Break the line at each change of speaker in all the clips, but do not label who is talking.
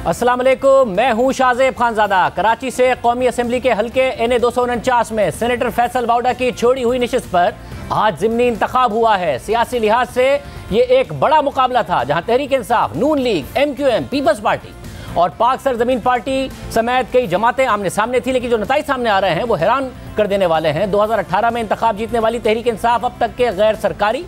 अस्सलाम वालेकुम, मैं हूं शाहजेब खानजादा। कराची से कौमी असेंबली के हल्के NA 249 में सेनेटर फैसल वाउडा की छोड़ी हुई नशिस्त पर आज ज़िमनी इंतखाब हुआ है। सियासी लिहाज से ये एक बड़ा मुकाबला था जहां तहरीक इंसाफ, नून लीग, MQM, पीपल्स पार्टी और पाक सरजमीन पार्टी समेत कई जमातें आमने सामने थी। लेकिन जो नताइज सामने आ रहे हैं वो हैरान कर देने वाले हैं। 2018 में इंतखाब जीतने वाली तहरीक इंसाफ अब तक के गैर सरकारी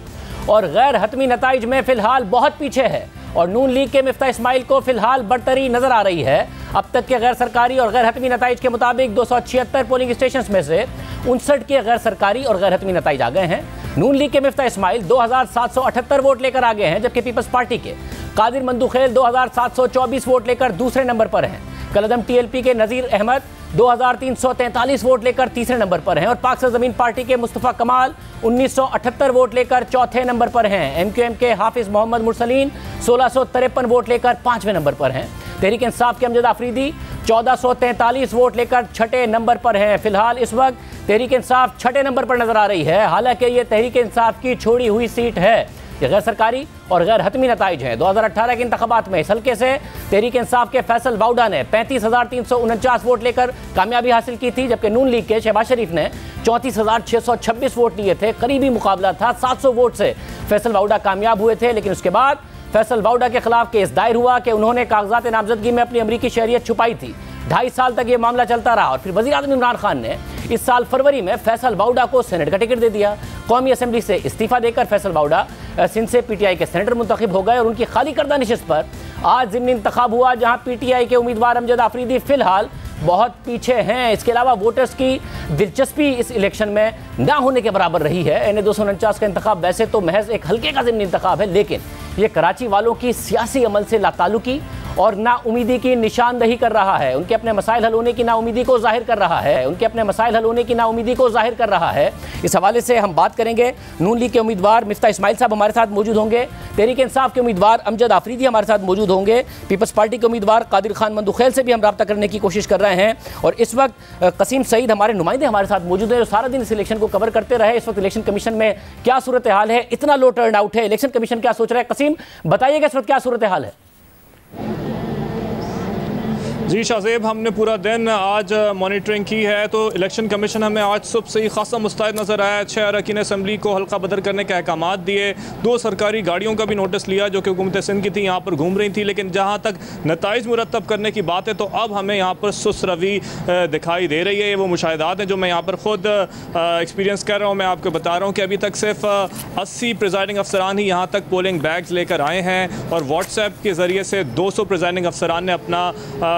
और गैर हतमी नताइज में फिलहाल बहुत पीछे है और नून लीग के मिफ्ता इस्माइल को फिलहाल बढ़तरी नजर आ रही है। अब तक के गैर सरकारी और गैर हतमी नताइज के मुताबिक 276 पोलिंग स्टेशन में से 59 के गैर सरकारी और गैर हतमी नताइज आ गए हैं। नून लीग के मिफ्ता इस्माइल 2778 वोट लेकर आगे हैं, जबकि पीपल्स पार्टी के कादिर मंदुखेल 2724 वोट लेकर दूसरे नंबर पर हैं। कलदम TLP के नज़ीर अहमद 2343 वोट लेकर तीसरे नंबर पर हैं और पाक सरजमीन पार्टी के मुस्तफ़ा कमाल 1978 वोट लेकर चौथे नंबर पर हैं। MQM के हाफिज मोहम्मद मुरसलीन 1653 वोट लेकर पांचवें नंबर पर हैं। तहरीक इंसाफ के अमजद आफरीदी 1443 वोट लेकर छठे नंबर पर हैं। फिलहाल इस वक्त तहरीक इंसाफ छठे नंबर पर नजर आ रही है। हालांकि ये तहरीक इंसाफ की छोड़ी हुई सीट है। ये गैर सरकारी और गैर हतमी नताइज हैं। 2018 के इंतखाबात में इस हल्के से तहरीक इंसाफ के फैसल वाउडा ने 35,349 वोट लेकर कामयाबी हासिल की थी, जबकि नून लीग के शहबाज शरीफ ने 34,626 वोट लिए थे। करीबी मुकाबला था, 700 वोट से फैसल वाउडा कामयाब हुए थे। लेकिन उसके बाद फैसल वाउडा के खिलाफ केस दायर हुआ कि उन्होंने कागजात नामजदगी में अपनी अमरीकी शहरियत छुपाई थी। 2.5 साल तक ये मामला चलता रहा और फिर वज़ीर आज़म इमरान खान ने इस साल फरवरी में फैसल वाउडा को सेनेट का टिकट दे दिया। कौमी असेंबली से इस्तीफा देकर फैसल वाउडा सिंध से PTI के सेनेटर मुंतखब हो गए और उनकी खाली करदा नशिस्त पर आज ज़िमनी इंतखाब हुआ, जहां PTI के उम्मीदवार अमजद आफरीदी फिलहाल बहुत पीछे हैं। इसके अलावा वोटर्स की दिलचस्पी इस इलेक्शन में ना होने के बराबर रही है। NA 249 का इंतखाब वैसे तो महज एक हल्के का ज़िमनी इंतखाब है, लेकिन ये कराची वालों की सियासी अमल से लाताल्लुकी और नाउमीदी की निशानदही कर रहा है। उनके अपने मसाइल हल होने की नाउमीदी को जाहिर कर रहा है। इस हवाले से हम बात करेंगे। नून लीग के उम्मीदवार मिफ्ता इस्माइल साहब हमारे साथ मौजूद होंगे, तहरीक इंसाफ के उम्मीदवार अमजद आफरीदी हमारे साथ मौजूद होंगे, पीपल्स पार्टी के उम्मीदवार कादिर खान मंदुखेल से भी हम रब्ता करने की कोशिश कर रहे हैं और इस वक्त कसीम सईद हमारे नुमाइंदे हमारे साथ मौजूद हैं जो सारा दिन इस इलेक्शन को कवर करते रहे। इस वक्त इलेक्शन कमीशन में क्या सूरत हाल है, इतना लो टर्न आउट है, इलेक्शन कमीशन क्या सोच रहा है? कसीम बताइएगा इस वक्त क्या सूरत हाल है?
जी शाहजेब, हमने पूरा दिन आज मॉनिटरिंग की है तो इलेक्शन कमीशन हमें आज सुबह से ही खासा मुस्तैद नज़र आया। 6 अरकान असम्बली को हल्का बदर करने के अहकाम दिए, 2 सरकारी गाड़ियों का भी नोटिस लिया जो कि हुकूमत सिंध की थी, यहाँ पर घूम रही थी। लेकिन जहाँ तक नताइज मुरतब करने की बात है तो अब हमें यहाँ पर सुस्त रवि दिखाई दे रही है। वो मुशाहिदात हैं जो मैं यहाँ पर ख़ुद एक्सपीरियंस कर रहा हूँ। मैं आपको बता रहा हूँ कि अभी तक सिर्फ 80 प्रिजाइडिंग अफसरान ही यहाँ तक पोलिंग बैग्स लेकर आए हैं और व्हाट्सएप के ज़रिए से 200 प्रिजाइडिंग अफसरान ने अपना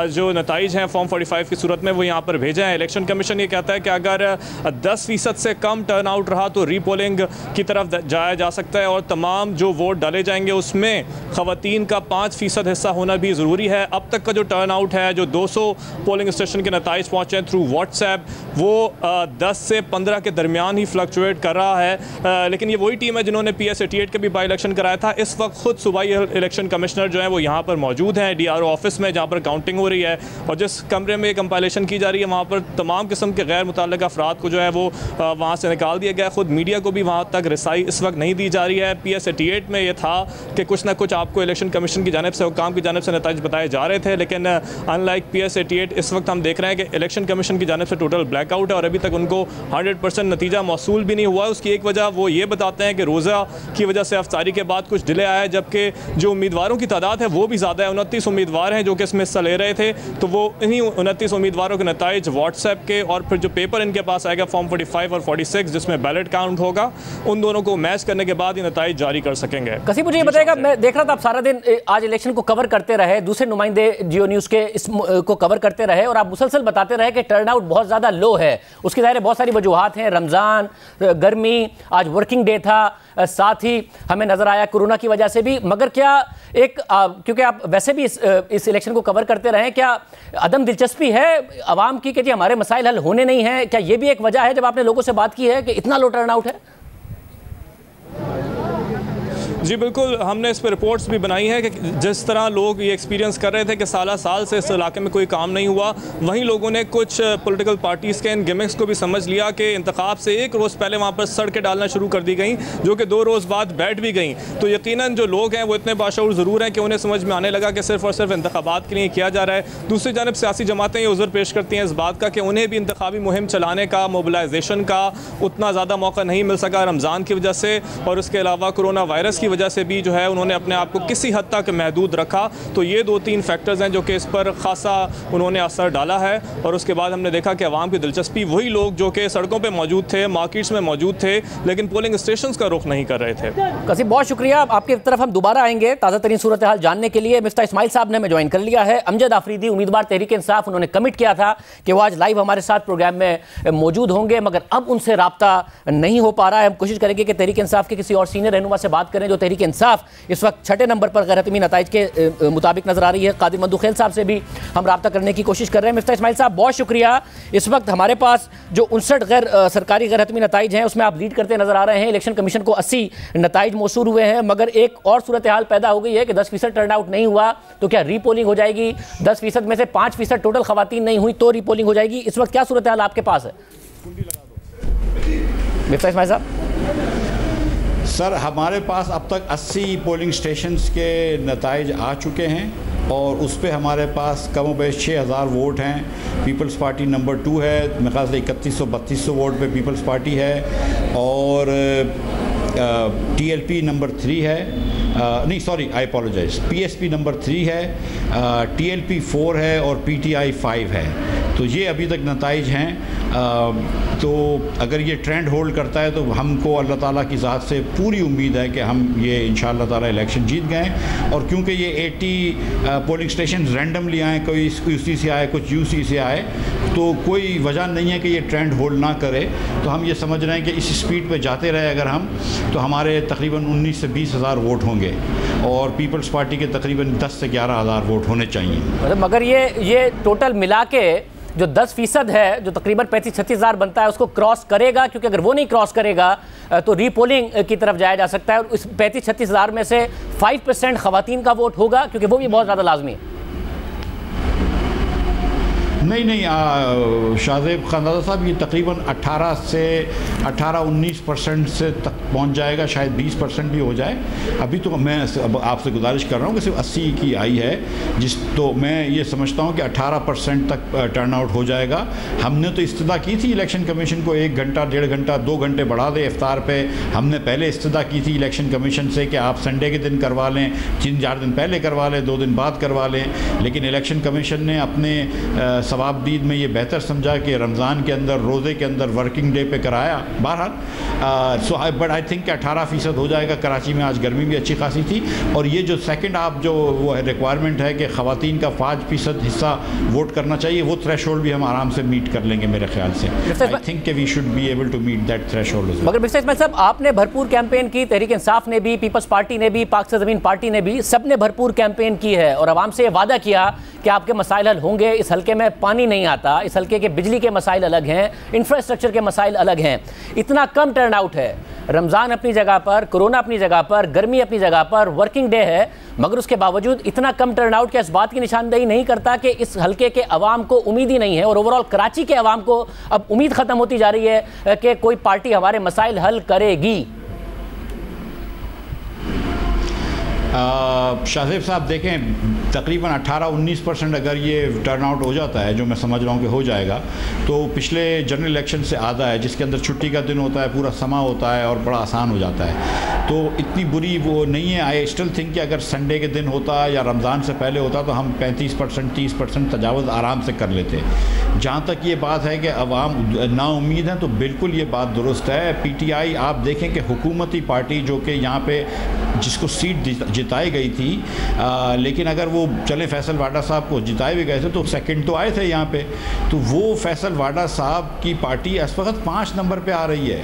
जो नताइज हैं फॉर्म 45 की सूरत में वो यहाँ पर भेजे हैं। इलेक्शन कमीशन ये कहता है कि अगर 10% से कम टर्न आउट रहा तो रीपोलिंग की तरफ जाया जा सकता है और तमाम जो वोट डाले जाएंगे उसमें ख़वातीन का 5% हिस्सा होना भी ज़रूरी है। अब तक का जो टर्न आउट है, जो 200 पोलिंग स्टेशन के नताइज पहुँचे हैं थ्रू व्हाट्सएप, वो 10 से 15 के दरमियान ही फ्लक्चुएट कर रहा है। लेकिन ये वही टीम है जिन्होंने PS 88 का भी बाई इलेक्शन कराया था। इस वक्त खुद सूबाई इलेक्शन कमिश्नर जो है वो यहाँ पर मौजूद हैं DRO ऑफिस में, जहाँ पर काउंटिंग हो रही है और जिस कमरे में कंपाइलेशन की जा रही है वहाँ पर तमाम किस्म के गैर मुतल्लिक़ अफराद को जो है वो वहाँ से निकाल दिया गया। ख़ुद मीडिया को भी वहाँ तक रसाई इस वक्त नहीं दी जा रही है। PS 88 में ये था कि कुछ ना कुछ आपको इलेक्शन कमीशन की जानिब से, हुकाम की जानिब से नताइज बताए जा रहे थे, लेकिन अनलाइक PS 88 इस वक्त हम देख रहे हैं कि इलेक्शन कमीशन की जानिब से टोटल ब्लैकआउट है और अभी तक उनको 100% नतीजा मौसूल भी नहीं हुआ। उसकी एक वजह वो ये बताते हैं कि रोज़ा की वजह से अफ्तारी के बाद कुछ डिले आया है, जबकि जो उम्मीदवारों की तादाद है वो भी ज़्यादा है। 29 उम्मीदवार हैं जो कि इसमें हिस्सा ले रहे थे, तो वो इन्हीं 29 उम्मीदवारों के नताइज व्हाट्सएप के और फिर जो पेपर इनके पास आएगा फॉर्म 45 और 46 जिसमें बैलेट काउंट होगा, उन दोनों को मैच करने के बाद ये नताइज जारी कर सकेंगे।
कसीम मुझे ये बताएगा, मैं देख रहा था आप सारा दिन आज इलेक्शन को कवर करते रहे, दूसरे नुमाइंदे जियो न्यूज़ के इस को कवर करते रहे और आप मुसलसल बताते रहे कि टर्न आउट बहुत ज़्यादा लो है। उसकी ज़ाहिर बहुत सारी वजूहात हैं, रमज़ान, गर्मी, आज वर्किंग डे था, साथ ही हमें नज़र आया कोरोना की वजह से भी। मगर क्या एक क्योंकि आप वैसे भी इस इलेक्शन को कवर करते रहे, क्या अदम दिलचस्पी है अवाम की कि जी हमारे मसाइल हल होने नहीं हैं? क्या ये भी एक वजह है जब आपने लोगों से बात की है कि इतना लो टर्न आउट है?
जी बिल्कुल, हमने इस पर रिपोर्ट्स भी बनाई हैं कि जिस तरह लोग ये एक्सपीरियंस कर रहे थे कि साल से इस इलाके में कोई काम नहीं हुआ, वहीं लोगों ने कुछ पॉलिटिकल पार्टीज़ के इन गिमिक्स को भी समझ लिया कि इंतखाब से एक रोज़ पहले वहाँ पर सड़कें डालना शुरू कर दी गई, जो कि 2 रोज़ बाद बैठ भी गई। तो यकीनन जो लोग हैं वो इतने बाशऊर ज़रूर हैं कि उन्हें समझ में आने लगा कि सिर्फ और सिर्फ इंतखाबात के लिए किया जा रहा है। दूसरी जानब सियासी जमातें ये उज़र पेश करती हैं इस बात का कि उन्हें भी इंतखाबी मुहिम चलाने का, मोबिलाइजेशन का उतना ज़्यादा मौका नहीं मिल सका रमज़ान की वजह से, और उसके अलावा कोरोना वायरस की वजह से भी जो है उन्होंने अपने आप को किसी हद तक महदूद रखा। तो ये 2-3 फैक्टर्स हैं जो कि इस पर खासा उन्होंने असर डाला है। और उसके बाद हमने देखा कि अवाम की दिलचस्पी, वही लोग जो कि सड़कों पर मौजूद थे, मार्केट्स में मौजूद थे, लेकिन पोलिंग स्टेशन का रुख नहीं कर रहे थे।
कसीम, बहुत शुक्रिया। आपकी तरफ हम दोबारा आएंगे ताज़ा तरीन सूरत हाल जानने के लिए। मिफ्ता इस्माइल साहब ने हमें ज्वाइन कर लिया है। अमजद आफरीदी, उम्मीदवार तहरीक इंसाफ, उन्होंने कमिट किया था कि वो आज लाइव हमारे साथ प्रोग्राम में मौजूद होंगे, मगर अब उनसे रब्ता नहीं हो पा रहा है। हम कोशिश करेंगे कि तहरीक इंसाफ के किसी और सीनियर रहनुमा से बात करें। जो तहरीक इंसाफ इस वक्त 6ठे नंबर पर गैर-हतमी नताइज के मुताबिक नजर आ रही है। कादिर मंदुखेल साहब से भी हम रब्ता करने की कोशिश कर रहे हैं। मिफ्ता इस्माइल साहब, बहुत शुक्रिया। इस वक्त हमारे पास जो 59 सरकारी गैर-हतमी नताइज हैं उसमें आप लीड करते नजर आ रहे हैं। इलेक्शन कमीशन को 80 नताइज मौसूल हुए हैं, मगर एक और सूरत हाल पैदा हो गई है कि 10% टर्नआउट नहीं हुआ तो क्या रीपोलिंग हो जाएगी? 10% में से 5% टोटल खवातीन नहीं हुई तो रीपोलिंग हो जाएगी। इस वक्त क्या सूरत हाल आपके पास है? मिफ्ता इस्माइल साहब।
सर, हमारे पास अब तक 80 पोलिंग स्टेशंस के नताइज आ चुके हैं और उस पर हमारे पास कम बेश 6000 वोट हैं। पीपल्स पार्टी नंबर 2 है, मेरे ख्याल से 3100-3200 वोट पे पीपल्स पार्टी है, और TLP नंबर 3 है, नहीं sorry I apologise, PSP number 3 है, TLP 4 है और PTI 5 है। तो ये अभी तक नताइज हैं। तो अगर ये ट्रेंड होल्ड करता है तो हमको अल्लाह ताला की ज़ात से पूरी उम्मीद है कि हम ये इंशाअल्लाह ताला इलेक्शन जीत गए। और क्योंकि ये 80 पोलिंग स्टेशन रैंडमली आए, कोई UC से आए, कुछ UC से आए, तो कोई वजह नहीं है कि ये ट्रेंड होल्ड ना करे। तो हम ये समझ रहे हैं कि इस स्पीड पे जाते रहे अगर हम, तो हमारे तकरीबन 19 से 20 हज़ार वोट होंगे और पीपल्स पार्टी के तकरीबन 10 से 11 हज़ार वोट होने चाहिए।
मगर ये टोटल मिला के जो 10% है, जो तकरीबन 35-36 हज़ार बनता है, उसको क्रॉस करेगा? क्योंकि अगर वो नहीं क्रॉस करेगा तो रीपोलिंग की तरफ जाया जा सकता है। और इस 35-36 हज़ार में से 5% खवातीन का वोट होगा, क्योंकि वो भी बहुत ज़्यादा लाजमी है।
नहीं, शाहजेब खानदादा साहब, ये तकरीबन 18-19% से तक पहुंच जाएगा, शायद 20% भी हो जाए। अभी तो मैं आपसे गुजारिश कर रहा हूं कि सिर्फ 80 की आई है, तो मैं ये समझता हूं कि 18% तक टर्नआउट हो जाएगा। हमने तो इस्तदा की थी इलेक्शन कमीशन को 1 घंटा, 1.5 घंटा, 2 घंटे बढ़ा दे इफ्तार पे। हमने पहले इस्तदा की थी इलेक्शन कमीशन से कि आप संडे के दिन करवा लें, 3-4 दिन पहले करवा लें, 2 दिन बाद करवा लें, लेकिन इलेक्शन कमीशन ने अपने सवाबदीद में ये बेहतर समझा कि रमज़ान के अंदर, रोज़े के अंदर वर्किंग डे पे कराया। बहरहाल बट आई थिंक 18% हो जाएगा। कराची में आज गर्मी भी अच्छी खासी थी। और ये जो सेकंड आप जो वो रिक्वायरमेंट है कि ख़वातीन का 5% हिस्सा वोट करना चाहिए, वो थ्रेशोल्ड भी हम आराम से मीट कर लेंगे मेरे ख्याल से। I think we should be able to meet that threshold.
मगर मिस्टर इस्माइल साहब, आपने भरपूर कैंपेन की, तहरीक इंसाफ ने भी, पीपल्स पार्टी ने भी, पाक से ज़मीन पार्टी ने भी, सब ने भरपूर कैंपेन की है और आवाम से वादा किया कि आपके मसाइल हल होंगे। इस हल्के में पानी नहीं आता, इस हल्के के बिजली के मसाइल अलग हैं, इंफ्रास्ट्रक्चर के मसाइल अलग हैं। इतना कम टर्नआउट है, रमज़ान अपनी जगह पर, कोरोना अपनी जगह पर, गर्मी अपनी जगह पर, वर्किंग डे है, मगर उसके बावजूद इतना कम टर्नआउट क्या इस बात की निशानदेही नहीं करता कि इस हल्के के अवाम को उम्मीद ही नहीं है और ओवरऑल कराची के अवाम को अब उम्मीद ख़त्म होती जा रही है कि कोई पार्टी हमारे मसाइल हल करेगी?
शाहजेब साहब, देखें, तकरीबन 18-19% अगर ये टर्नआउट हो जाता है, जो मैं समझ रहा हूँ कि हो जाएगा, तो पिछले जनरल इलेक्शन से आधा है, जिसके अंदर छुट्टी का दिन होता है, पूरा समा होता है और बड़ा आसान हो जाता है। तो इतनी बुरी वो नहीं है। आई स्टिल थिंक कि अगर संडे के दिन होता या रमज़ान से पहले होता तो हम 35%, 30% तजावज़ आराम से कर लेते। जहाँ तक ये बात है कि अवाम नाउम्मीद हैं, तो बिल्कुल ये बात दुरुस्त है। PTI आप देखें कि हुकूमती पार्टी जो कि यहाँ पे जिसको सीट जिताई गई थी, लेकिन अगर वो चले फैसल वाडा साहब को जिताए भी गए थे तो सेकंड तो आए थे यहाँ पे। तो वो फैसल वाडा साहब की पार्टी इस वक्त 5 नंबर पे आ रही है।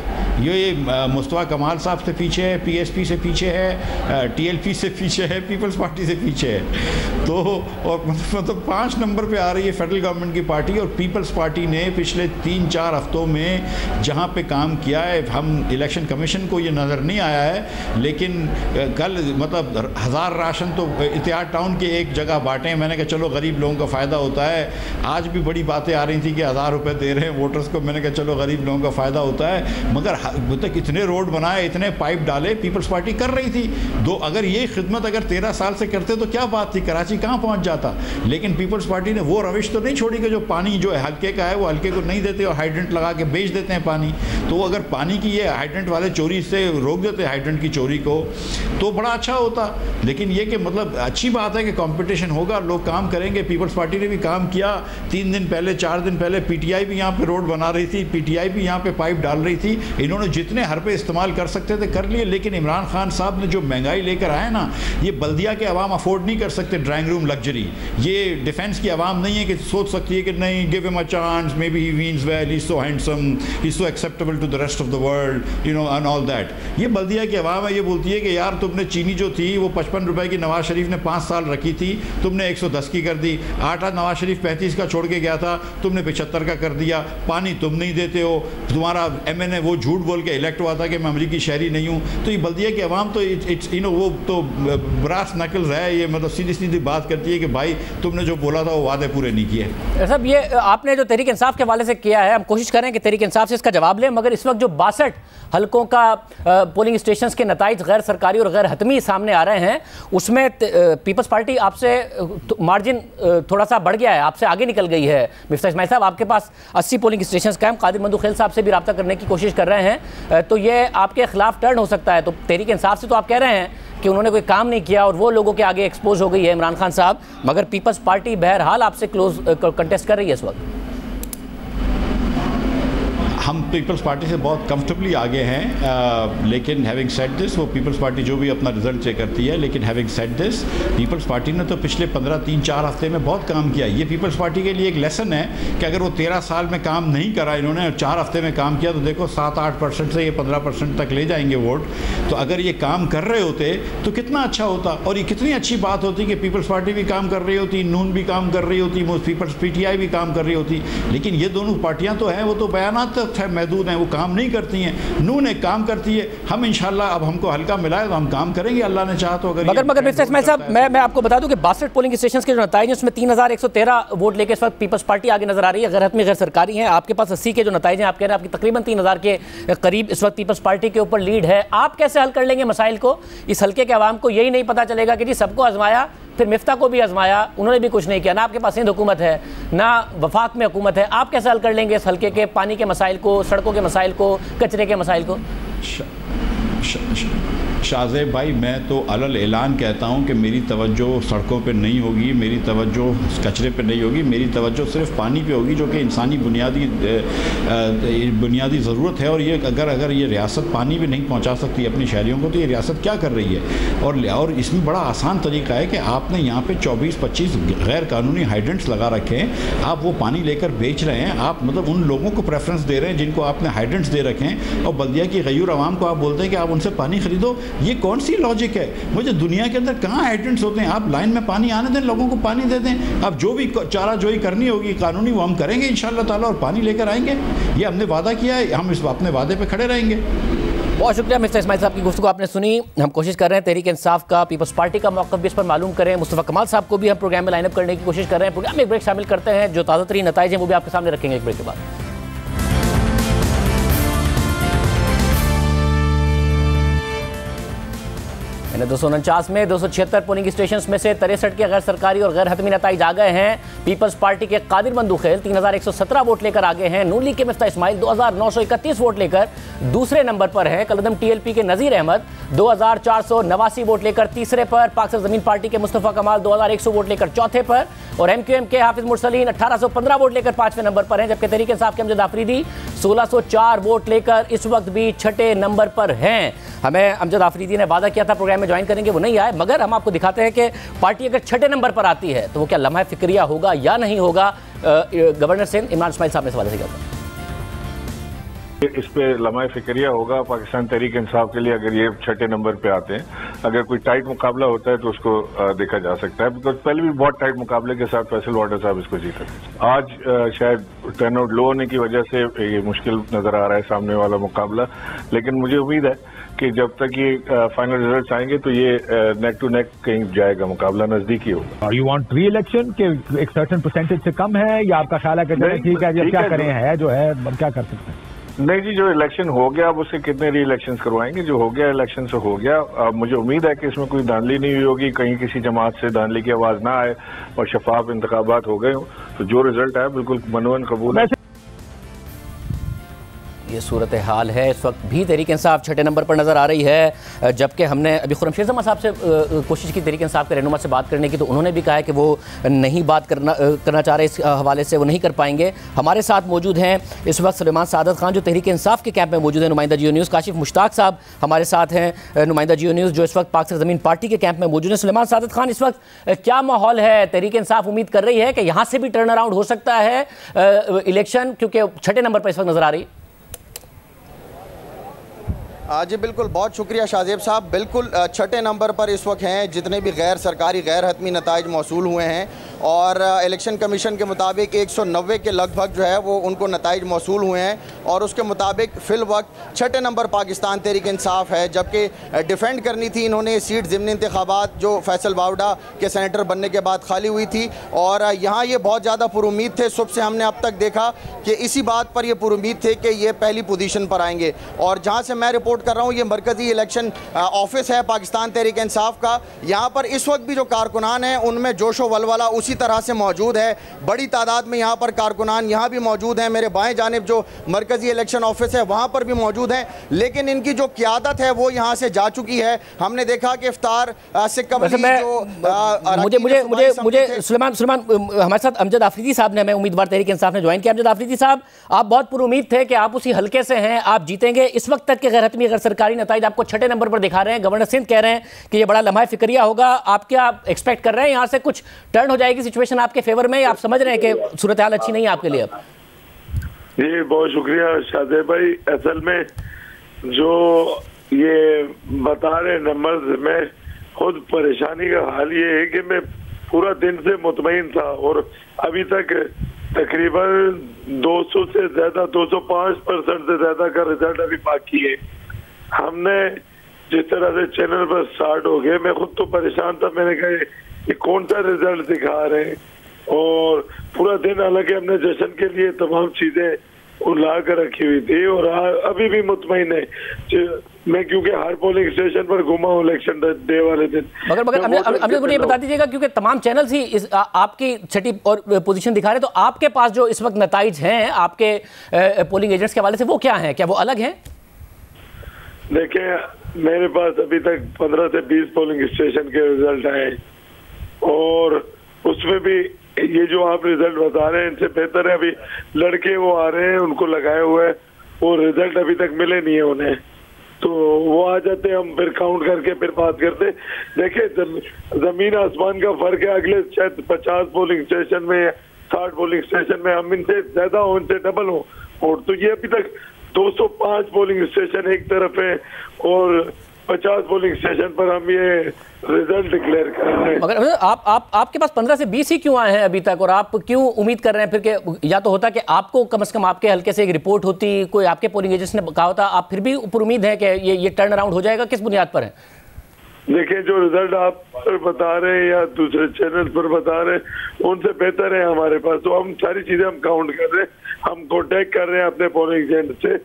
ये मुस्तफ़ा कमाल साहब से पीछे है, PSP से पीछे है, TLP से पीछे है, पीपल्स पार्टी से पीछे है। तो और मतलब 5 नंबर पे आ रही है फेडरल गवर्नमेंट की पार्टी। और पीपल्स पार्टी ने पिछले 3-4 हफ्तों में जहाँ पे काम किया है, हम इलेक्शन कमीशन को ये नज़र नहीं आया है, लेकिन कल मतलब 1000 राशन तो इतिहाद टाउन के एक जगह बांटे। मैंने कहा चलो गरीब लोगों का फ़ायदा होता है। आज भी बड़ी बातें आ रही थी कि 1000 रुपये दे रहे हैं वोटर्स को। मैंने कहा चलो गरीब लोगों का फ़ायदा होता है, मगर तक इतने रोड बनाए, इतने पाइप डाले, पीपल्स पार्टी कर रही थी। अगर ये खिदमत अगर 13 साल से करते तो क्या बात थी, कराची कहाँ पहुँच जाता। लेकिन पीपल्स पार्टी ने वो रविश तो नहीं छोड़ी कि जो पानी जो हल्के का है वो हल्के को नहीं देते और हाइड्रेंट लगा के बेच देते हैं पानी। तो अगर पानी की ये हाइड्रेंट वाले चोरी से रोक देते हाइड्रेंट की चोरी को तो बड़ा अच्छा होता। लेकिन ये कि मतलब अच्छी बात है कि कंपटीशन होगा, लोग काम करेंगे। पीपल्स पार्टी ने भी काम किया। 3 दिन पहले 4 दिन पहले पीटीआई भी यहाँ पे रोड बना रही थी, पीटीआई भी यहाँ पे पाइप डाल रही थी। इन्होंने जितने हर पे इस्तेमाल कर सकते थे कर लिए। लेकिन इमरान खान साहब ने जो महंगाई लेकर आए ना, ये बल्दिया के अवाम अफोर्ड नहीं कर सकते ड्राइंग रूम लग्जरी। ये डिफेंस की अवाम नहीं है कि सोच सकती है कि नहीं give him a chance, maybe he means well, he is so handsome, he is so acceptable to the rest of the world, you know, and all that. ये बल्दिया की अवाम है, ये बोलती है कि यार तुमने चीनी जो थी वो 55 रुपए की नवाज शरीफ ने 5 साल रखी थी, तुमने 110 की कर दी। आटा नवाज शरीफ 35 का छोड़ के गया था, तुमने 75 का कर दिया। पानी तुम नहीं देते हो, तुम्हारा MNA वो झूठ बोल के इलेक्ट हुआ था कि मैं अमरीकी शहरी नहीं हूँ। तो ये बल्दिया की अवाम तो इट्स यू नो वो तो ब्रास नकल्स है। ये मतलब सीधी सीधी बात करती है कि भाई तुमने जो बोला था वो वादे पूरे नहीं किए।
साहब ये आपने जो तहरीक इंसाफ के हवाले से किया है, हम कोशिश करें कि तहरीक इंसाफ से इसका जवाब लें, मगर इस वक्त जो 62 हलकों का पोलिंग स्टेशन के नताइज गैर सरकारी और गैर हतमी सामने आ रहे हैं, उसमें पीपल्स पार्टी आपसे मार्जिन थोड़ा सा बढ़ गया है, आपसे आगे निकल गई है। मिफ्ता इस्माइल साहब आपके पास 80 पोलिंग स्टेशन का है, कादिर मंदू खेल साहब से भी रब्ता करने की कोशिश कर रहे हैं, तो ये आपके खिलाफ टर्न हो सकता है। तो तहरीक इंसाफ से तो आप कह रहे हैं कि उन्होंने कोई काम नहीं किया और वो लोगों के आगे एक्सपोज हो गई है इमरान खान साहब, मगर पीपल्स पार्टी बहरहाल आपसे क्लोज कंटेस्ट कर रही है इस वक्त।
हम पीपल्स पार्टी से बहुत कंफर्टेबली आगे हैं, लेकिन हैविंग सेड दिस, वो पीपल्स पार्टी जो भी अपना रिजल्ट चेक करती है, लेकिन having said this, Peoples Party ने तो पिछले 3-4 हफ्ते में बहुत काम किया। ये पीपल्स पार्टी के लिए एक लेसन है कि अगर वो 13 साल में काम नहीं करा इन्होंने, 4 हफ्ते में काम किया, तो देखो 7-8% से ये 15% तक ले जाएंगे वोट। तो अगर ये काम कर रहे होते तो कितना अच्छा होता, और ये कितनी अच्छी बात होती कि पीपल्स पार्टी भी काम कर रही होती, नून भी काम कर रही होती, पीपल्स PTI भी काम कर रही होती। लेकिन ये दोनों पार्टियाँ तो हैं, वो तो बयानात महदूद हैं, वो काम नहीं करती हैं। नून एक काम करती है। हम इंशाल्लाह अब हमको हल्का मिला है तो हम काम करेंगे, अल्लाह ने चाहा तो।
मगर मिस्टर इस्माइल साहब, मैं आपको बता दूं कि 62 पोलिंग स्टेशन के जो नताइज हैं उसमें 3113 वोट लेके इस वक्त पीपल्स पार्टी आगे नजर आ रही है, गैर हतमी गैर सरकारी हैं। आपके पास 80 के जो नताइज हैं, आप कह रहे हैं आपकी तकरीबन 3000 के करीब इस वक्त पीपल्स पार्टी के ऊपर लीड है। आप कैसे हल कर लेंगे मसाइल को? इस हल्के के अवाम को यही नहीं पता चलेगा कि जी सबको आजमाया, फिर मिफ्ता को भी आजमाया, उन्होंने भी कुछ नहीं किया, ना आपके पास हिंद हुकूमत है ना वफाक में हुकूमत है। आप कैसे हल कर लेंगे इस हल्के के पानी के मसाइल को, सड़कों के मसाइल को, कचरे के मसाइल को?
शाहज़ेब भाई, मैं तो अलल ऐलान कहता हूं कि मेरी तवज्जो सड़कों पे नहीं होगी, मेरी तवज्जो कचरे पे नहीं होगी, मेरी तवज्जो सिर्फ पानी पे होगी, जो कि इंसानी बुनियादी ज़रूरत है। और ये अगर ये रियासत पानी भी नहीं पहुंचा सकती अपनी शहरियों को, तो ये रियासत क्या कर रही है? और इसमें बड़ा आसान तरीका है कि आपने यहाँ पे 24-25 गैर कानूनी हाइड्रेंट्स लगा रखे हैं, आप वो पानी लेकर बेच रहे हैं, आप मतलब उन लोगों को प्रेफरेंस दे रहे हैं जिनको आपने हाइड्रेंट्स दे रखे हैं, और बल्दिया की गयूर आवाम को आप बोलते हैं कि आप उनसे पानी खरीदो। ये कौन सी लॉजिक है? मुझे दुनिया के अंदर कहाँ हाइड्रेंट्स होते हैं? आप लाइन में पानी आने दें, लोगों को पानी दे दें। आप जो भी चारा जोई करनी होगी कानूनी वो हम करेंगे इंशाअल्लाह ताला, और पानी लेकर आएंगे। ये हमने वादा किया है, हम इस अपने वादे पे खड़े रहेंगे।
बहुत शुक्रिया मिस्टर इस्माइल साहब की गुफ्तगू आपने सुनी। हम कोशिश कर रहे हैं तहरीक इंसाफ का, पीपल्स पार्टी का मौक़िफ़ भी इस पर मालूम करें। मुस्तफ़ा कमाल साहब को भी हम प्रोग्राम में लाइनअप करने की कोशिश कर रहे हैं। प्रोग्राम में एक ब्रेक शामिल करते हैं, जो ताज़ा तरीन नताइज हैं वो भी आपके सामने रखेंगे एक ब्रेक के बाद। 249 में 276 पोलिंग स्टेशन में से 63 के गैर सरकारी और गैर हतमी नताइज आ गए हैं। पीपल्स पार्टी के कादिर मंदू खेल 3117 वोट लेकर आगे हैं। नून लीग के मिफ्ता इस्माइल 2931 वोट लेकर दूसरे नंबर पर हैं। कलदम TLP के नज़ीर अहमद 2489 वोट लेकर तीसरे पर। पाक ज़मीन पार्टी के मुस्तफ़ा कमाल 2100 वोट लेकर चौथे पर, और MQM के हाफिज मुरसलीन 1815 वोट लेकर 5वें नंबर पर हैं। जबकि तहरीक इंसाफ के अमजद आफरीदी 1604 वोट लेकर इस वक्त भी 6ठे नंबर पर हैं। हमें अमजद आफरीदी ने वादा किया था प्रोग्राम में ज्वाइन करेंगे, वो नहीं आए, मगर हम आपको दिखाते हैं कि पार्टी अगर 6ठे नंबर पर आती है तो वो क्या लम्हा फिक्रिया होगा या नहीं होगा। गवर्नर सिंध इमरान इस्माइल साहब ने इस हवाले से किया।
इस पे लम्हा फिक्रिया होगा पाकिस्तान तहरीक इंसाफ के लिए अगर ये 6ठे नंबर पे आते हैं। अगर कोई टाइट मुकाबला होता है तो उसको देखा जा सकता है, बिकॉज पहले भी बहुत टाइट मुकाबले के साथ फैसल वाटर साहब इसको जीते। आज शायद टर्नआउट लो होने की वजह से ये मुश्किल नजर आ रहा है सामने वाला मुकाबला, लेकिन मुझे उम्मीद है कि जब तक ये फाइनल रिजल्ट आएंगे तो ये नेक टू नेक कहीं जाएगा, मुकाबला नजदीकी होगा।
यू वांट री इलेक्शन के एक सर्टेन परसेंटेज से कम है, या आपका ख्याल है कि ठीक है जब क्या करें है जो है हम क्या कर सकते हैं?
नहीं जी, जो इलेक्शन हो गया अब उससे कितने री इलेक्शन करवाएंगे, जो हो गया इलेक्शन से हो गया। अब मुझे उम्मीद है कि इसमें कोई धांधली नहीं हुई होगी, कहीं किसी जमात से धांधली की आवाज ना आए और शफाफ इंतखाबात हो गए हो, तो जो रिजल्ट है बिल्कुल मनवन कबूल है।
ये सूरत हाल है इस वक्त भी तहरीक इंसाफ छठे नंबर पर नज़र आ रही है, जबकि हमने अभी खुर्रमशीर जमां साहब से कोशिश की तहरीक इंसाफ के रहनुमा से बात करने की, तो उन्होंने भी कहा है कि वो नहीं बात करना चाह रहे, इस हवाले से वो नहीं कर पाएंगे। हमारे साथ मौजूद हैं इस वक्त सुलेमान सादत खान जो तहरीक इंसाफ के कैंप में मौजूद है, नुमाइंदा जियो न्यूज़। काशिफ मुश्ताक साहब हमारे साथ हैं, नुमाइंदा जियो न्यूज़, जो इस वक्त पाक ज़मीन पार्टी के कैंप में मौजूद है। सुलेमान सादत खान, इस वक्त क्या माहौल है? तहरीक इंसाफ उम्मीद कर रही है कि यहाँ से भी टर्न अराउंड हो सकता है इलेक्शन, क्योंकि छठे नंबर पर इस वक्त नज़र आ रही?
जी बिल्कुल, बहुत शुक्रिया शाहजेब साहब। बिल्कुल छठे नंबर पर इस वक्त हैं जितने भी गैर सरकारी गैर हतमी नताइज मौसूल हुए हैं, और इलेक्शन कमीशन के मुताबिक 190 के लगभग जो है वो उनको नताइज मौसूल हुए हैं, और उसके मुताबिक फ़िल वक्त छठे नंबर पाकिस्तान तहरीक इंसाफ है। जबकि डिफेंड करनी थी इन्होंने सीट ज़िमनी इंतखाबात जो फैसल बावडा के सेनेटर बनने के बाद खाली हुई थी, और यहाँ ये बहुत ज़्यादा पुरुमीद थे। सुबह से हमने अब तक देखा कि इसी बात पर ये पुरुमीद थे कि ये पहली पोजीशन पर आएंगे। और जहाँ से मैं रिपोर्ट कर रहा हूँ, ये मरकज़ी इलेक्शन ऑफिस है पाकिस्तान तहरीक इंसाफ का। यहाँ पर इस वक्त भी जो कारकुनान हैं उनमें जोशो वलवला उसी तरह से मौजूद है। बड़ी तादाद में यहाँ पर कारकुनान यहाँ भी मौजूद हैं। मेरे बाएं जानिब जो मरकज़ी इलेक्शन ऑफिस है वहाँ पर भी मौजूद हैं, लेकिन इनकी जो क़यादत है वो यहाँ से जा चुकी है। हमने देखा कि इफ्तार से कबल
मुझे सुलेमान हमारे साथ अमजद आफरीदी साहब ने, हमें उम्मीदवार तहरीक इंसाफ ने ज्वाइन किया। अमजद आफरीदी साहब, आप बहुत पुरुमीद थे कि आप उसी हल्के से हैं, आप जीतेंगे। इस वक्त तक के गैर हतमी गैर सरकारी नताइज आपको छठे नंबर पर दिखा रहे हैं। गवर्नर सिंध कह रहे हैं कि ये बड़ा लम्हा फिक्रिया होगा। आप क्या एक्सपेक्ट कर रहे हैं, यहाँ से कुछ टर्न हो जाएगी सिचुएशन आपके फेवर में? आप समझ रहे हैं कि सूरत हाल अच्छी नहीं है आपके लिए अब?
जी बहुत शुक्रिया शाहजेब भाई। असल में जो ये बता रहे नंबर, मैं खुद परेशानी का हाल ये है कि मैं पूरा दिन से मुतमईन था, और अभी तक तकरीबन 200 से ज्यादा 205% से ज्यादा का रिजल्ट अभी बाकी है। हमने जिस तरह से चैनल पर स्टार्ट हो गए, मैं खुद तो परेशान था। मैंने कहा ये कौन सा रिजल्ट दिखा रहे हैं, और पूरा दिन हालांकि हमने जश्न के लिए तमाम चीजें उला कर रखी हुई थी, और अभी भी मुतमईन है मैं, क्योंकि हर पोलिंग स्टेशन पर घुमा हूँ इलेक्शन डे वाले दिन।
मगर मुझे ये बता दीजिएगा, क्योंकि तमाम चैनल्स ही आपकी छठी और पोजीशन दिखा रहे हैं, तो आपके पास जो इस वक्त नताइज हैं आपके पोलिंग एजेंट्स के हवाले से, वो क्या हैं? क्या वो अलग हैं?
देखिए, मेरे पास अभी तक 15 से 20 पोलिंग स्टेशन के रिजल्ट आए, और उसमें भी ये जो आप रिजल्ट बता रहे हैं इनसे बेहतर है अभी लड़के वो आ रहे हैं, उनको लगाए हुए, वो रिजल्ट अभी तक मिले नहीं है उन्हें, तो वो आ जाते हैं, हम फिर काउंट करके फिर बात करते। देखिए, जमीन आसमान का फर्क है। अगले शायद 50 पोलिंग स्टेशन में, 60 पोलिंग स्टेशन में हम इनसे ज्यादा हो, इनसे डबल हो, और तो ये अभी तक 205 पोलिंग स्टेशन एक तरफ है, और 50 पोलिंग स्टेशन पर हम ये रिजल्ट डिक्लेयर कर रहे हैं।
मगर आपके पास 15 से 20 ही क्यों आए हैं अभी तक, और आप क्यों उम्मीद कर रहे हैं फिर कि या तो होता कि आपको कम से कम आपके हल्के से एक रिपोर्ट होती, कोई आपके पोलिंग एजेंट्स ने कहा होता, आप फिर भी ऊपर उम्मीद है कि ये टर्न अराउंड हो जाएगा? किस बुनियाद पर है?
देखिए, जो रिजल्ट आप बता रहे हैं या दूसरे चैनल पर बता रहे हैं उनसे बेहतर है हमारे पास, तो हम सारी चीजें हम काउंट कर रहे हैं, हम कॉन्टेक्ट कर रहे हैं अपने पोलिंग एजेंट से,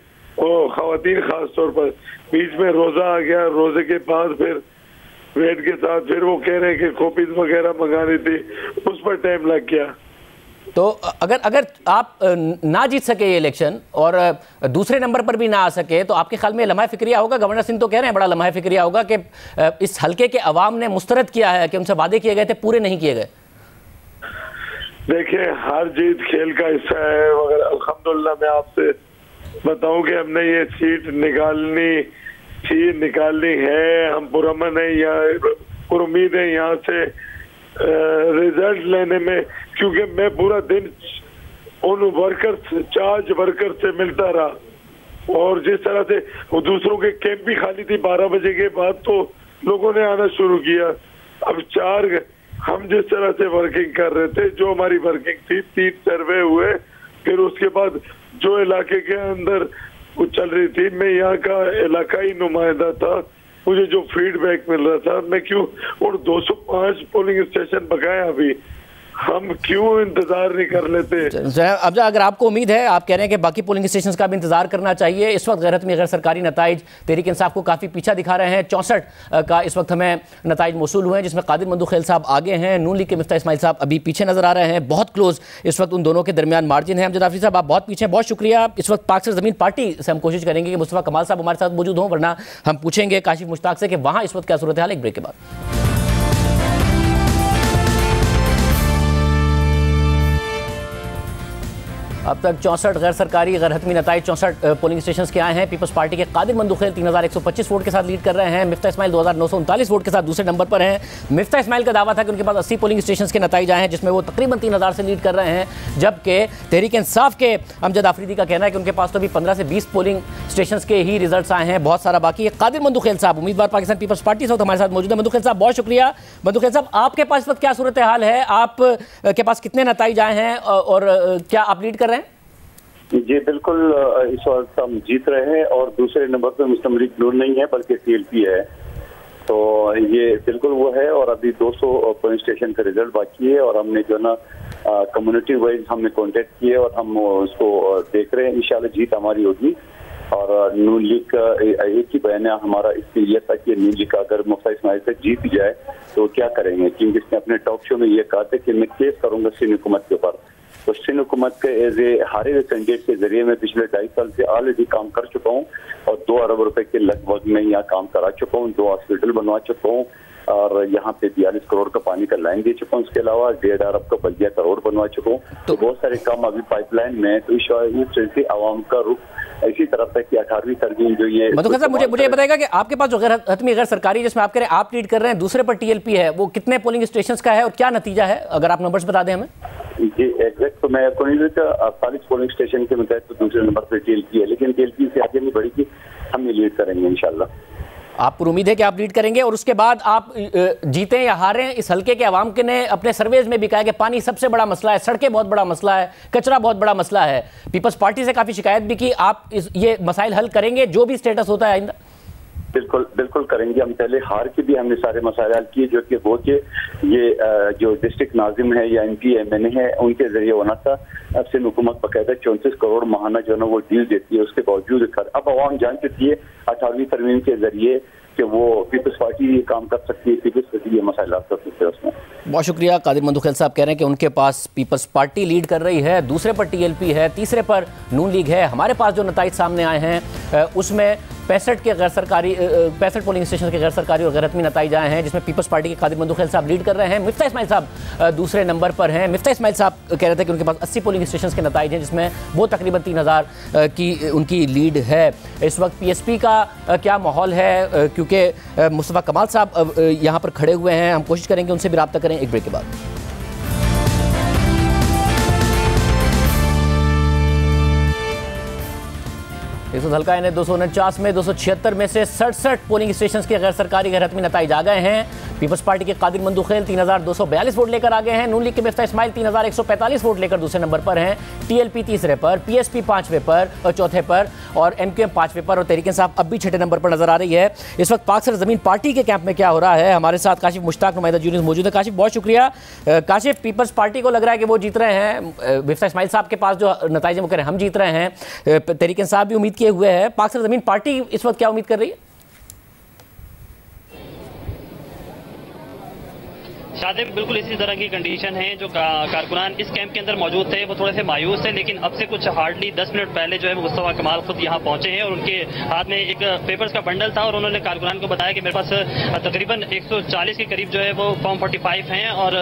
और खवातीन खास तौर पर। बीच में रोजा आ गया, रोजे के बाद फिर वेट के साथ फिर वो कह रहे हैं कि कॉपीज वगैरह मंगानी थी, उस पर टाइम लग गया।
तो अगर आप ना जीत सके ये इलेक्शन और दूसरे नंबर पर भी ना आ सके, तो आपके ख्याल में लम्हा फिक्रिया होगा? गवर्नर सिंह तो कह रहे हैं बड़ा लम्हा फिक्रिया होगा कि इस हल्के के अवाम ने मुस्तरद किया है कि उनसे वादे किए गए थे, पूरे नहीं किए गए।
देखिए, हार जीत खेल का हिस्सा है, मगर अल्हम्दुलिल्लाह मैं आपसे बताऊं कि हमने ये सीट निकालनी है, हम पुरअमन है, यहाँ पुरुमीद है यहाँ से रिजल्ट लेने में, क्योंकि मैं पूरा दिन उन वर्कर्स, चार्ज वर्कर से मिलता रहा, और जिस तरह से वो दूसरों के कैंप भी खाली थी 12 बजे के बाद, तो लोगों ने आना शुरू किया। अब हम जिस तरह से वर्किंग कर रहे थे, जो हमारी वर्किंग थी, 3 सर्वे हुए, फिर उसके बाद जो इलाके के अंदर वो चल रही थी, मैं यहाँ का इलाकाई नुमाइंदा था, मुझे जो फीडबैक मिल रहा था, मैं क्यों और 205 पोलिंग स्टेशन बकाया अभी, हम क्यों इंतजार नहीं कर लेते?
अब अगर आपको उम्मीद है, आप कह रहे हैं कि बाकी पोलिंग स्टेशंस का भी इंतजार करना चाहिए, इस वक्त गैर-हतमी गैर सरकारी नताइज तहरीक इंसाफ को काफ़ी पीछा दिखा रहे हैं। 64 का इस वक्त हमें नताइज मौसूल हुए हैं, जिसमें कादिर मंदुखेल साहब आगे हैं, नून लीग के मिफ्ता इस्माइल साहब अभी पीछे नजर आ रहे हैं। बहुत क्लोज इस वक्त उन दोनों के दरमियान मार्जिन है। अमजद आफरीदी साहब, आप बहुत पीछे हैं, बहुत शुक्रिया। इस वक्त पाक सर ज़मीन पार्टी से हम कोशिश करेंगे कि मुस्तफ़ा कमाल साहब हमारे साथ मौजूद हों, वरना हम पूछेंगे काशिफ मुश्ताक से कि वहाँ इस वक्त क्या सूरत हाल है। एक ब्रेक के बाद अब तक 64 गैर सरकारी गैर हतमी नताइज 64 पोलिंग स्टेशन के आए हैं। पीपल्स पार्टी के कादिर मंदुखेल 3125 वोट के साथ लीड कर रहे हैं। मिफ्ता इस्माइल 2939 वोट के साथ दूसरे नंबर पर हैं। मिफ्ता इस्माइल का दावा था कि उनके पास 80 पोलिंग स्टेशन के नताइज आए हैं, जिसमें वो तकरीबन 3000 से लीड कर रहे हैं, जबकि तहरीक इंसाफ के अमजद आफरीदी का कहना है कि उनके पास तो अभी 15 से 20 पोलिंग स्टेशन के ही रिजल्ट आए हैं, बहुत सारा बाकी है। कादिर मंदुखेल साहब, उम्मीदवार पाकिस्तान पीपल्स पार्टी से हमारे साथ मौजूद है। मंदुखेल साहब, बहुत शुक्रिया। मंदुखेल साहब, आपके पास इस वक्त क्या सूरत हाल है? आप के पास कितने नताइज आए हैं और क्या आप लीड कर रहे हैं?
जी बिल्कुल, इस वक्त हम जीत रहे हैं और दूसरे नंबर पर मुस्लिम लीग नून नहीं है बल्कि टीएलपी है, तो ये बिल्कुल वो है। और अभी 200 पोलिंग स्टेशन का रिजल्ट बाकी है और हमने जो ना कम्युनिटी वाइज हमने कॉन्टेक्ट किए और हम उसको देख रहे हैं। इंशाल्लाह जीत हमारी होगी। और नून लीग का एक ही बयान हमारा इसके लिए था कि नून लीग अगर मुफ्ता इस्माइल से जीत जाए तो क्या करेंगे, क्योंकि इसने अपने टॉक शो में ये कहा था कि मैं केस करूंगा सिंध हुकूमत के ऊपर। तो सिंध हुकूमत के एज ए हारे हुए कैंडिडेट के जरिए मैं पिछले 2.5 साल से ऑलरेडी काम कर चुका हूँ और 2 अरब रुपए के लगभग मैं यहाँ काम करा चुका हूँ, 2 हॉस्पिटल बनवा चुका हूँ और यहाँ पे 42 करोड़ का पानी का लाइन दे चुका हूँ। उसके अलावा 1.5 अरब का बल्दिया का रोड बनवा चुका हूँ। तो बहुत सारे काम अभी पाइपलाइन में। तो इस आवाम का रुख इसी तरफ है कि 18वीं तरमीम जो ये
मुझे बताएगा कि आपके पास जो हतमी गैर सरकारी जिसमें आप कह रहे हैं आप लीड कर रहे हैं, दूसरे पर टीएलपी है, वो कितने पोलिंग स्टेशन का है और क्या नतीजा है, अगर आप नंबर्स बता दें हमें।
जी एग्जैक्ट तो मैं आपको नहीं देता। 48 पोलिंग स्टेशन के मुताबिक तो दूसरे नंबर पर टीएलपी है, लेकिन टीएलपी से आगे नहीं बढ़ेगी, हम ये लीड करेंगे इंशाल्लाह।
आपको उम्मीद है कि आप लीड करेंगे और उसके बाद आप जीतें या हारें, इस हल्के के अवाम के ने अपने सर्वेज में भी कहा कि पानी सबसे बड़ा मसला है, सड़कें बहुत बड़ा मसला है, कचरा बहुत बड़ा मसला है। पीपल्स पार्टी से काफी शिकायत भी की। आप ये मसाइल हल करेंगे जो भी स्टेटस होता है आइंदा?
बिल्कुल बिल्कुल करेंगे। हम पहले हार के भी हमने सारे मसाइल हल किए, जो कि वो के ये जो डिस्ट्रिक्ट नाजिम है या MP MNA है उनके जरिए होना था। अब सिंध हुकूमत बाकायदा 34 करोड़ माहाना जो है ना वो डील देती है, उसके बावजूद अब आवाम जान चुकी है 18वीं तरमीम के जरिए कि वो पीपल्स पार्टी काम कर सकती है, पीपल्स पार्टी ये मसाइल कर सकते हैं उसमें।
बहुत शुक्रिया। कादिर मंदुखेल साहब कह रहे हैं कि उनके पास पीपल्स पार्टी लीड कर रही है, दूसरे पर टीएलपी है, तीसरे पर नून लीग है। हमारे पास जो नताइज सामने आए हैं उसमें 65 के गैर सरकारी 65 पोलिंग स्टेशन के गैर सरकारी और गैर हतमी नताइज आए हैं, जिसमें पीपल्स पार्टी के कादिर मंदुखेल साहब लीड कर रहे हैं। मिफ्ता इस्माइल साहब दूसरे नंबर पर हैं। मिफ्ता इस्माइल साहब कह रहे थे कि उनके पास 80 पोलिंग स्टेशन के नताइज हैं, जिसमें वो तकरीबन 3000 की उनकी लीड है। इस वक्त PSP का क्या माहौल है, क्योंकि मुस्तफ़ा कमाल साहब यहाँ पर खड़े हुए हैं, हम कोशिश करेंगे उनसे भी रब्ता करें एक ब्रेक के बाद। इस हल्का इन्हें 249 में 276 में से 67 पोलिंग स्टेशन के गैर सरकारी गैर हतमी नताइज आ गए हैं। पीपल्स पार्टी के कादिर मंदुखेल 3242 वोट लेकर आगे हैं। नून लीग के मिफ्ता इस्माइल 3145 वोट लेकर दूसरे नंबर पर हैं। TLP तीसरे पर, PSP 5वें पर और चौथे पर और MQM 5वें पर और तहरीक इंसाफ अब भी 6ठे नंबर पर नजर आ रही है। इस वक्त पाक सर ज़मीन पार्टी के कैंप में क्या हो रहा है, हमारे साथ काशिफ मुश्ताक नुमाइंदा जूनियर मौजूद है। काशिफ, बहुत शुक्रिया। काशिफ, पीपल्स पार्टी को लग रहा है कि वो जीत रहे हैं। मिफ्ता इस्माइल साहब के पास जो नताइज वो कह रहे हैं हम जीत रहे हैं, तहरीक इंसाफ भी उम्मीद किए हुए हैं। पाक सर ज़मीन पार्टी इस वक्त क्या उम्मीद कर रही है?
शादिब, बिल्कुल इसी तरह की कंडीशन है। जो कारकुनान इस कैंप के अंदर मौजूद थे वो थोड़े से मायूस है, लेकिन अब से कुछ हार्डली 10 मिनट पहले जो है मुस्तफ़ा कमाल खुद यहाँ पहुंचे हैं और उनके हाथ में एक पेपर्स का बंडल था और उन्होंने कारकुनान को बताया कि मेरे पास तकरीबन 140 के करीब जो है वो फॉर्म 45 हैं और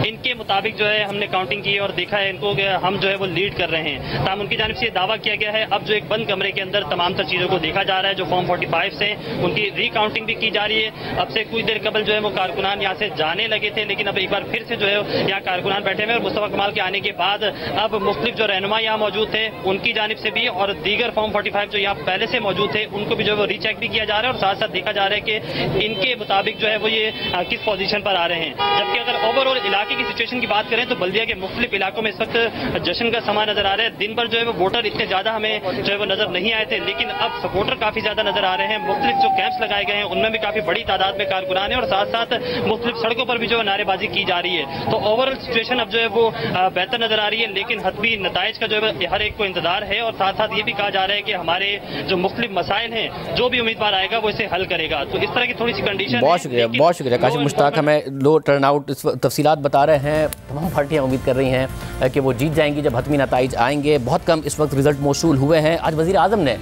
इनके मुताबिक जो है हमने काउंटिंग की और देखा है इनको कि हम जो है वो लीड कर रहे हैं। तमाम उनकी जानिब से ये दावा किया गया है। अब जो एक बंद कमरे के अंदर तमाम तर चीज़ों को देखा जा रहा है। जो फॉर्म 45 से उनकी रिकाउंटिंग भी की जा रही है। अब से कुछ देर कबल जो है वो कारकुनान यहाँ से जाने लगे थे थे, लेकिन अब एक बार फिर से जो है यहाँ कारकुनान बैठे हुए और मुस्तफा कमाल के आने के बाद अब मुख्तलिफ जो रहनुमा यहाँ मौजूद थे उनकी जानिब से भी और दीगर फॉर्म 45 जो यहाँ पहले से मौजूद थे उनको भी जो है वो रीचेक भी किया जा रहा है और साथ साथ देखा जा रहा है कि इनके मुताबिक जो है वो ये किस पोजीशन पर आ रहे हैं। जबकि अगर ओवरऑल इलाके की सिचुएशन की बात करें तो बल्दिया के मुख्तलिफ इलाकों में इस वक्त जश्न का समा नजर आ रहा है। दिन भर जो है वो वोटर इतने ज्यादा हमें जो है वो नजर नहीं आए थे, लेकिन अब सपोर्टर काफी ज्यादा नजर आ रहे हैं। मुख्तलिफ जो कैंप्स लगाए गए हैं उनमें भी काफी बड़ी तादाद में कारकुनान है और साथ साथ मुख्तलिफ सड़कों पर भी जो है नारेबाजी की जा रही है। तो ओवरऑल सिचुएशन अब जो है वो बेहतर नजर आ रही है, लेकिन हतमी नताइज का जो है हर एक को इंतजार है और साथ साथ ये भी कहा जा रहा है कि हमारे जो मुख्तलिफ मसाइल हैं जो भी उम्मीदवार आएगा वो इसे हल करेगा। तो इस तरह की थोड़ी सी कंडीशन।
बहुत शुक्रिया काशिफ मुश्ताक, हमें लो टर्नआउट तफसीलात बता रहे हैं। तमाम पार्टियां उम्मीद कर रही हैं कि वो जीत जाएंगी जब हतमी नताइज आएंगे। बहुत कम इस वक्त रिजल्ट मौसूल हुए हैं। आज वज़ीर आज़म ने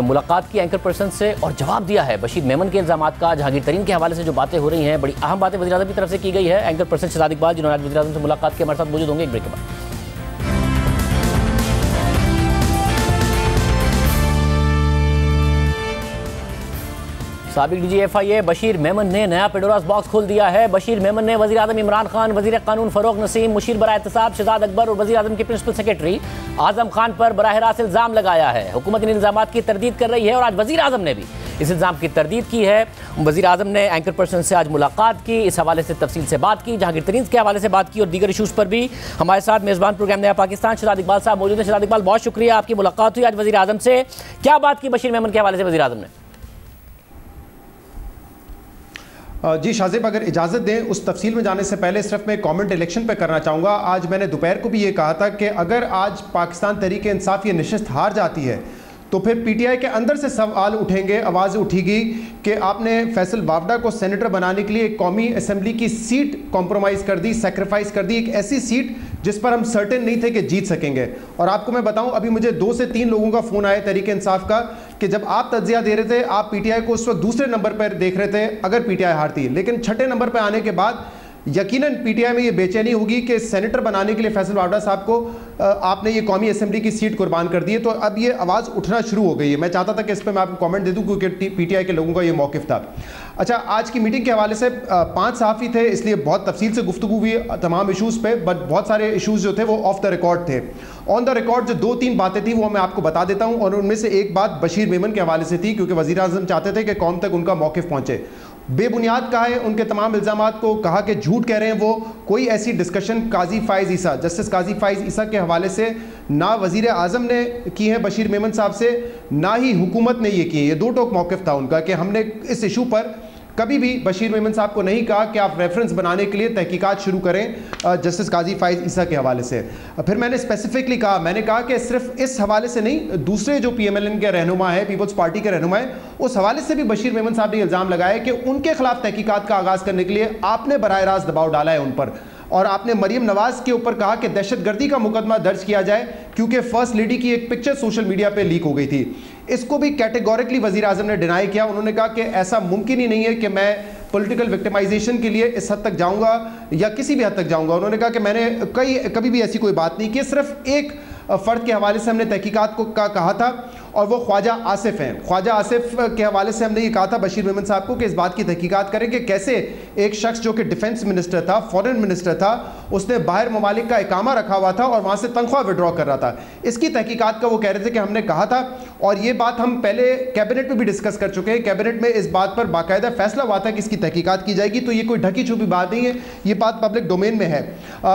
मुलाकात की एंकर पर्सन से और जवाब दिया है बशीर मेमन के इल्ज़ामात का। जहांगीर तरीन के हवाले से जो बातें हो रही हैं, बड़ी अहम बातें वज़ीर आज़म की तरफ से की गई है। एंकर पर्सन शहजाद इकबाल जिन्होंने आज वज़ीर आज़म से मुलाकात की, हमारे साथ मौजूद होंगे एक ब्रेक के बाद। साबिक DGFIA बशीर मेमन ने नया पेडोरास बॉक्स खोल दिया है। बशीर मेमन ने वज़ीर आज़म इमरान खान, वज़ीर कानून फ़रोग़ नसीम, मुशीर बराए एहतसाब शहजाद अकबर और वज़ीर आज़म के प्रिंसिपल सेक्रेटरी आज़म खान पर बराह रास्त इल्ज़ाम लगाया है। हुकूमत इन इल्ज़ामात की तरदीद कर रही है और आज वज़ीर आज़म ने भी इस इल्ज़ाम की तरदीद की है। वज़ीर आज़म ने एंकर पर्सन से आज मुलाकात की, इस हवाले से तफसील से बात की, जहांगीर तरीन के हवाले से बात की और दीगर इशूज़ पर भी। हमारे साथ मेज़बान प्रोग्राम नया पाकिस्तान शहजाद इकबाल साहब मौजूद हैं। शहजाद इकबाल, बहुत शुक्रिया, आपकी मुलाकात हुई आज वज़ीर आज़म से। क्या बात की बशीर मेमन के हवाले से वज़ीर आज़म ने?
जी शाज़ेब, अगर इजाज़त दें उस तफसील में जाने से पहले सिर्फ मैं कमेंट इलेक्शन पे करना चाहूँगा। आज मैंने दोपहर को भी ये कहा था कि अगर आज पाकिस्तान तहरीक-ए-इंसाफ ये नशिस्त हार जाती है तो फिर PTI के अंदर से सवाल उठेंगे, आवाज़ उठेगी कि आपने फैसल वावडा को सेनेटर बनाने के लिए एक कौमी असम्बली की सीट कॉम्प्रोमाइज़ कर दी, सेक्रीफाइस कर दी, एक ऐसी सीट जिस पर हम सर्टेन नहीं थे कि जीत सकेंगे। और आपको मैं बताऊं, अभी मुझे 2 से 3 लोगों का फ़ोन आया तहरीक-ए-इंसाफ का कि जब आप तज्जिया दे रहे थे, आप PTI को उस वक्त दूसरे नंबर पर देख रहे थे अगर PTI हारती, लेकिन छठे नंबर पर आने के बाद यकीनन PTI में ये बेचैनी होगी कि सेनेटर बनाने के लिए फैसल वावडा साहब को आपने ये कौमी असम्बली की सीट कुर्बान कर दी है। तो अब ये आवाज़ उठना शुरू हो गई है। मैं चाहता था कि इस पर मैं आपको कमेंट दे दूं क्योंकि PTI के लोगों का ये मौक़िफ़ था। अच्छा, आज की मीटिंग के हवाले से 5 सहाफ़ी थे, इसलिए बहुत तफसील से गुफ्तगू हुई तमाम इशूज़ पे, बट बहुत सारे इशूज़ जो थे वो ऑफ द रिकॉर्ड थे। ऑन द रिकॉर्ड जो 2-3 बातें थी वो मैं आपको बता देता हूँ, और उनमें से एक बात बशीर मेमन के हवाले से थी, क्योंकि वज़ीर आज़म चाहते थे कि कौम तक उनका मौक़िफ़ पहुँचे। बेबुनियाद कहा है उनके तमाम इल्ज़ामात को, कहा कि झूठ कह रहे हैं वो। कोई ऐसी डिस्कशन काजी फ़ाइज़ ईसा, जस्टिस काजी फ़ाइज़ ईसा के हवाले से ना वज़ीर आज़म ने की है बशीर मेमन साहब से, ना ही हुकूमत ने ये की है। ये 2 टोक मौक़िफ़ था उनका कि हमने इस इशू पर कभी भी बशीर मेमन साहब को नहीं कहा कि आप रेफरेंस बनाने के लिए तहकीकात शुरू करें जस्टिस काजी फ़ाइज़ ईसा के हवाले से। फिर मैंने स्पेसिफिकली कहा, मैंने कहा कि सिर्फ इस हवाले से नहीं, दूसरे जो PMLN के रहनुमा है, पीपल्स पार्टी के रहनुमा है, उस हवाले से भी बशीर मेमन साहब ने इल्ज़ाम लगाया कि उनके खिलाफ तहकीकात का आगाज़ करने के लिए आपने बराह रास्त दबाव डाला है उन पर, और आपने मरियम नवाज़ के ऊपर कहा कि दहशतगर्दी का मुकदमा दर्ज किया जाए क्योंकि फर्स्ट लेडी की एक पिक्चर सोशल मीडिया पे लीक हो गई थी। इसको भी कैटेगोरिकली वज़ीर आज़म ने डिनाई किया। उन्होंने कहा कि ऐसा मुमकिन ही नहीं है कि मैं पॉलिटिकल विक्टिमाइजेशन के लिए इस हद तक जाऊंगा या किसी भी हद तक जाऊंगा। उन्होंने कहा कि मैंने कभी भी ऐसी कोई बात नहीं की, सिर्फ एक फ़र्द के हवाले से हमने तहकीकात को कहा था और वो ख्वाजा आसिफ हैं। ख्वाजा आसिफ के हवाले से हमने ये कहा था बशीर मेमन साहब को कि इस बात की तहकीकात करें कि कैसे एक शख्स जो कि डिफेंस मिनिस्टर था, फॉरेन मिनिस्टर था, उसने बाहर ममालिक का इकामा रखा हुआ था और वहाँ से तनख्वाह विड्रॉ कर रहा था। इसकी तहकीकात का वो कह रहे थे कि हमने कहा था, और ये बात हम पहले कैबिनेट में भी डिस्कस कर चुके हैं। कैबिनेट में इस बात पर बाकायदा फैसला हुआ था कि इसकी तहकीकात की जाएगी, तो ये कोई ढकी छुपी बात नहीं है, ये बात पब्लिक डोमेन में है।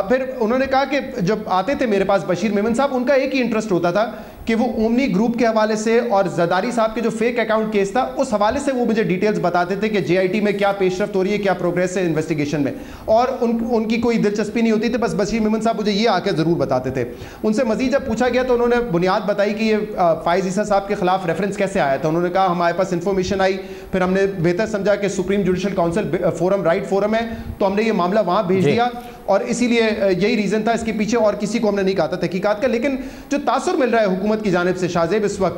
फिर उन्होंने कहा कि जब आते थे मेरे पास बशीर मेमन साहब, उनका एक ही इंटरेस्ट होता था कि वो ओमनी ग्रुप के हवाले से और जरदारी साहब के जो फेक अकाउंट केस था उस हवाले से वो मुझे डिटेल्स बताते थे कि JIT में क्या पेशरफ्त हो रही है, क्या प्रोग्रेस है इन्वेस्टिगेशन में, और उनकी कोई दिलचस्पी नहीं होती थी, बस बशीर मेमन साहब मुझे ये आके ज़रूर बताते थे। उनसे मजीद जब पूछा गया तो उन्होंने बुनियाद बताई कि ये फ़ाइज़ ईसा साहब के खिलाफ रेफरेंस कैसे आया था। उन्होंने कहा हमारे पास इन्फॉर्मेशन आई, फिर हमने बेहतर समझा कि supreme judicial council forum right forum है, तो हमने ये मामला वहाँ भेज दिया, और इसीलिए यही रीज़न था इसके पीछे, और किसी को हमने नहीं कहा था तहकीकात का। लेकिन जो तासुर मिल रहा है हुकूमत की जानिब से शाहजेब इस वक्त,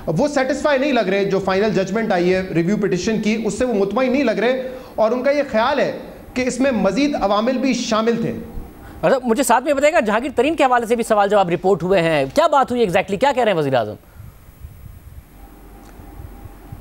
वो सेटिस्फाई नहीं लग रहे। जो फाइनल जजमेंट आई है रिव्यू पिटिशन की, उससे वो मुतमईन नहीं लग रहे, और उनका ये ख्याल है कि इसमें मजीद अवामिल भी शामिल थे।
अच्छा, मुझे साथ में बताएगा, जहांगीर तरीन के हवाले से भी सवाल जवाब रिपोर्ट हुए हैं, क्या बात हुई एग्जैक्टली, क्या कह रहे हैं वज़ीर आज़म?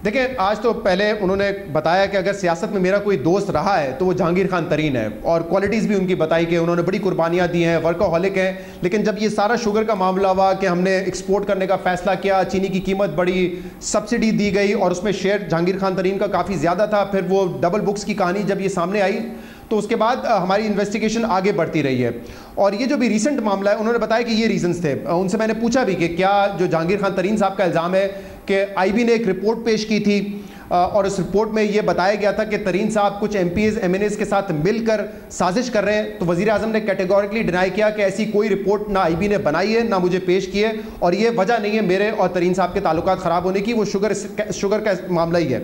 देखिए, आज तो पहले उन्होंने बताया कि अगर सियासत में मेरा कोई दोस्त रहा है तो वो जहांगीर खान तरीन है, और क्वालिटीज़ भी उनकी बताई कि उन्होंने बड़ी कुर्बानियाँ दी हैं, वर्कहॉलिक हैं। लेकिन जब ये सारा शुगर का मामला हुआ कि हमने एक्सपोर्ट करने का फैसला किया, चीनी की कीमत बढ़ी, सब्सिडी दी गई और उसमें शेयर जहांगीर खान तरीन का काफ़ी ज़्यादा था, फिर वो डबल बुक्स की कहानी जब ये सामने आई तो उसके बाद हमारी इन्वेस्टिगेशन आगे बढ़ती रही है। और ये जो भी रीसेंट मामला है, उन्होंने बताया कि ये रीजंस थे। उनसे मैंने पूछा भी कि क्या जो जहांगीर खान तरीन साहब का इल्ज़ाम है कि आईबी ने एक रिपोर्ट पेश की थी और उस रिपोर्ट में ये बताया गया था कि तरीन साहब कुछ एमपीएस एमएनएस के साथ मिलकर साजिश कर रहे हैं, तो वज़ीर आज़म ने कैटेगोरिकली डिनाई किया कि ऐसी कोई रिपोर्ट ना आईबी ने बनाई है ना मुझे पेश की है, और ये वजह नहीं है मेरे और तरीन साहब के ताल्लुकात ख़राब होने की, वो शुगर का मामला ही है।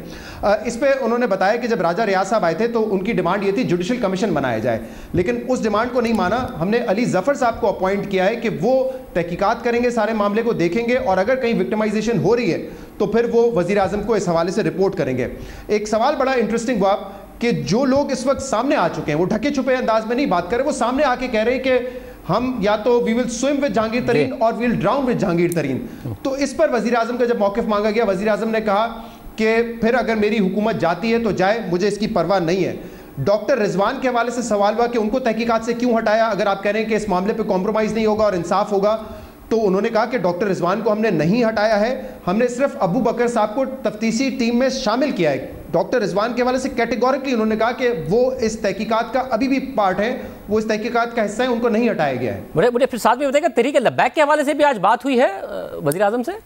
इस पर उन्होंने बताया कि जब राजा रियाज साहब आए थे तो उनकी डिमांड ये थी जुडिशल कमीशन बनाया जाए, लेकिन उस डिमांड को नहीं माना। हमने अली जफ़र साहब को अपॉइंट किया है कि वो तहकीकात करेंगे, सारे मामले को देखेंगे, और अगर कहीं विक्टिमाइजेशन हो रही है तो फिर वो वज़ीर आज़म को इस हवाले से रिपोर्ट करेंगे। एक सवाल बड़ा इंटरेस्टिंग हुआ कि जो लोग इस वक्त सामने आ चुके हैं, वो ढके छुपे अंदाज में नहीं बात कर रहे, वो सामने आके कह रहे हैं कि हम या तो we will swim with Jahangir Tareen और we will drown with Jahangir Tareen. तो इस पर वज़ीर आज़म का जब मौक़िफ़ मांगा गया, वज़ीर आज़म ने कहा कि फिर अगर मेरी हुकूमत जाती है तो जाए, मुझे इसकी परवाह नहीं है। डॉक्टर रिजवान के हवाले से सवाल हुआ कि उनको तहकीकात से क्यों हटाया, अगर आप कह रहे हैं कि इस मामले पर कॉम्प्रोमाइज़ नहीं होगा और इंसाफ होगा, तो उन्होंने कहा कि डॉक्टर रिजवान को हमने नहीं हटाया है, हमने सिर्फ अबू बकर साहब को तफ्तीशी टीम में शामिल किया है। डॉक्टर रिजवान के हवाले से कैटेगोरिकली उन्होंने कहा कि वो इस तहकीकात का अभी भी पार्ट है, वो इस तहकीकात का हिस्सा है, उनको नहीं हटाया गया है।
मुझे फिर साथ में बताइएगा, तहरीक लब्बैक के हवाले से भी आज बात हुई है वज़ीर आज़म से?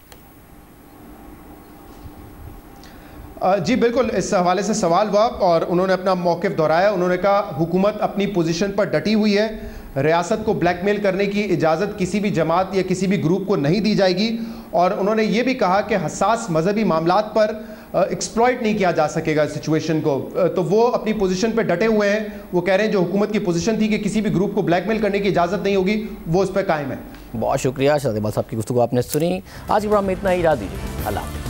जी बिल्कुल, इस हवाले से सवाल हुआ और उन्होंने अपना मौक़िफ़ दोहराया। उन्होंने कहा हुकूमत अपनी पोजीशन पर डटी हुई है, रियासत को ब्लैकमेल करने की इजाज़त किसी भी जमात या किसी भी ग्रुप को नहीं दी जाएगी, और उन्होंने ये भी कहा कि हसास मजहबी मामलात पर एक्सप्लॉइट नहीं किया जा सकेगा सिचुएशन को। तो वो अपनी पोजीशन पे डटे हुए हैं। वो कह रहे हैं जो हुकूमत की पोजीशन थी कि किसी भी ग्रुप को ब्लैकमेल करने की इजाज़त नहीं होगी, वो उस पर कायम है।
बहुत शुक्रिया शाहज़ेब साहब की गुफ्तगू आपने सुनी। आज के प्रोग्राम में इतना ही, इजाज़त दीजिए। अल्लाह।